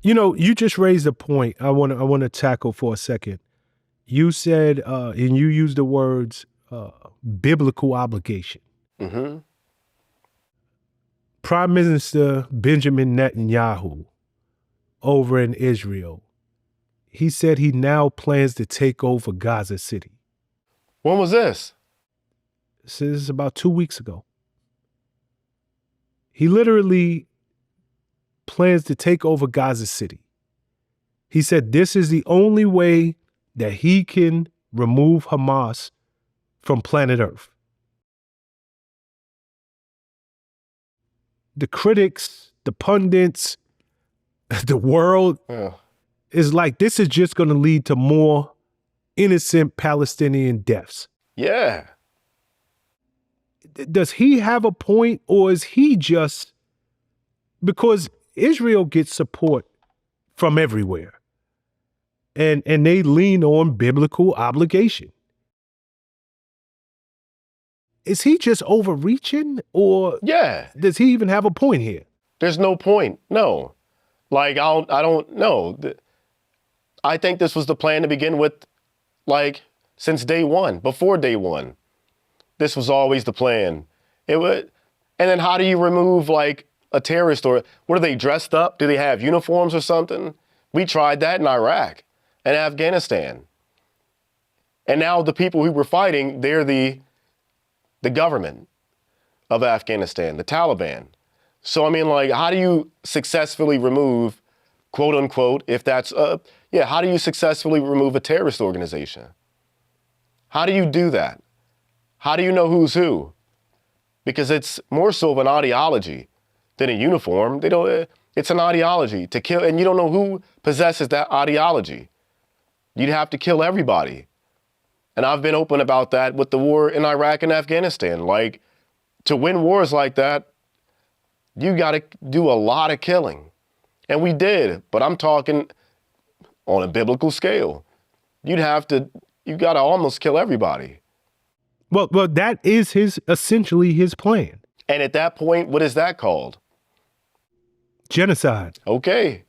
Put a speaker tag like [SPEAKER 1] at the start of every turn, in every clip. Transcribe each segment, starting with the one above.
[SPEAKER 1] You know, you just raised a point I want to tackle for a second. You said, and you used the words biblical obligation.
[SPEAKER 2] Mm-hmm.
[SPEAKER 1] Prime Minister Benjamin Netanyahu over in Israel, he said he now plans to take over Gaza City.
[SPEAKER 2] When was this?
[SPEAKER 1] This is about 2 weeks ago. He literally plans to take over Gaza City. He said this is the only way that he can remove Hamas from planet Earth. The critics, the pundits, the world is like, this is just going to lead to more innocent Palestinian deaths.
[SPEAKER 2] Yeah.
[SPEAKER 1] Does he have a point, or is he just, because Israel gets support from everywhere and they lean on biblical obligation? Is he just overreaching, or does he even have a point here?
[SPEAKER 2] There's no point. No. Like, I don't know. I think this was the plan to begin with, like, since day one, before day one. This was always the plan. And then how do you remove, like, a terrorist? Or what, are they dressed up? Do they have uniforms or something? We tried that in Iraq and Afghanistan. And now the people who were fighting, they're the government of Afghanistan, the Taliban. So, I mean, like, how do you successfully remove, quote unquote, if that's, how do you successfully remove a terrorist organization? How do you do that? How do you know who's who? Because it's more so of an ideology than a uniform. It's an ideology to kill, and you don't know who possesses that ideology. You'd have to kill everybody. And I've been open about that with the war in Iraq and Afghanistan. Like, to win wars like that, you got to do a lot of killing. And we did, but I'm talking on a biblical scale. You got to almost kill everybody.
[SPEAKER 1] Well, that is essentially his plan.
[SPEAKER 2] And at that point, what is that called?
[SPEAKER 1] Genocide.
[SPEAKER 2] Okay.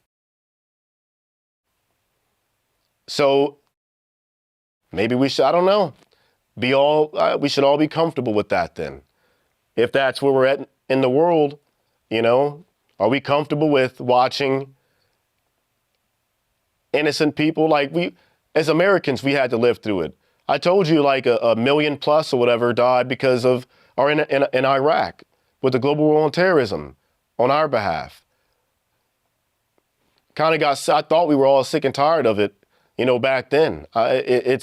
[SPEAKER 2] So maybe we should, I don't know, we should all be comfortable with that then. If that's where we're at in the world, are we comfortable with watching innocent people? Like, as Americans, we had to live through it. I told you, like, a million plus or whatever died because of, or in Iraq with the global war on terrorism on our behalf. I thought we were all sick and tired of it, back then. I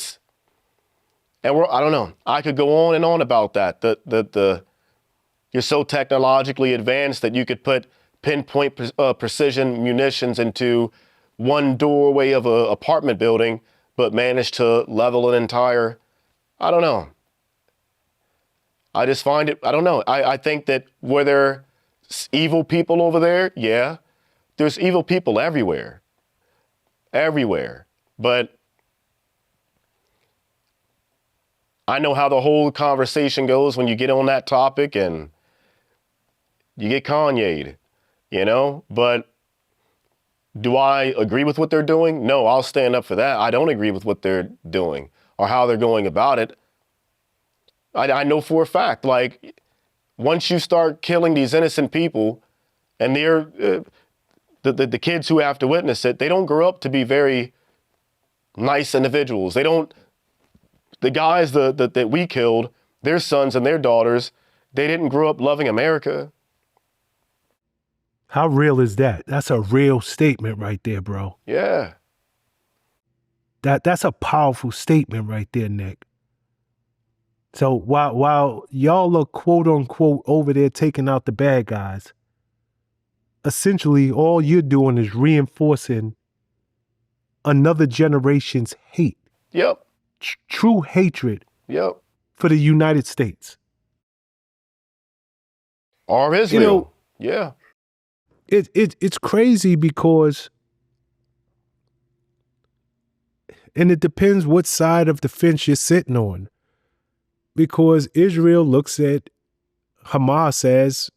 [SPEAKER 2] don't know. I could go on and on about that. You're so technologically advanced that you could put pinpoint precision munitions into one doorway of an apartment building, but manage to level an entire, I don't know. I just find it, I don't know. I think that were there evil people over there? Yeah. There's evil people everywhere. Everywhere. But I know how the whole conversation goes when you get on that topic and you get Kanye'd, But do I agree with what they're doing? No, I'll stand up for that. I don't agree with what they're doing or how they're going about it. I know for a fact, like, once you start killing these innocent people, and they're the kids who have to witness it, they don't grow up to be very nice individuals. The guys that we killed, their sons and their daughters, they didn't grow up loving America.
[SPEAKER 1] How real is that? That's a real statement right there, bro.
[SPEAKER 2] Yeah.
[SPEAKER 1] That's a powerful statement right there, Nick. So while y'all are quote unquote over there taking out the bad guys, essentially all you're doing is reinforcing another generation's hate.
[SPEAKER 2] Yep.
[SPEAKER 1] True hatred.
[SPEAKER 2] Yep.
[SPEAKER 1] For the United States.
[SPEAKER 2] Or Israel. Yeah.
[SPEAKER 1] It's crazy because, and it depends what side of the fence you're sitting on, because Israel looks at Hamas as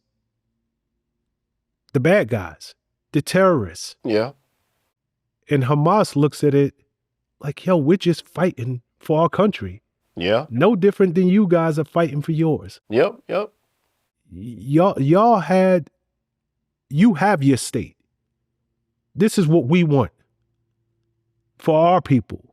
[SPEAKER 1] the bad guys, the terrorists.
[SPEAKER 2] Yeah.
[SPEAKER 1] And Hamas looks at it like, yo, we're just fighting for our country.
[SPEAKER 2] Yeah.
[SPEAKER 1] No different than you guys are fighting for yours.
[SPEAKER 2] Yep. Yep.
[SPEAKER 1] You have your state. This is what we want for our people.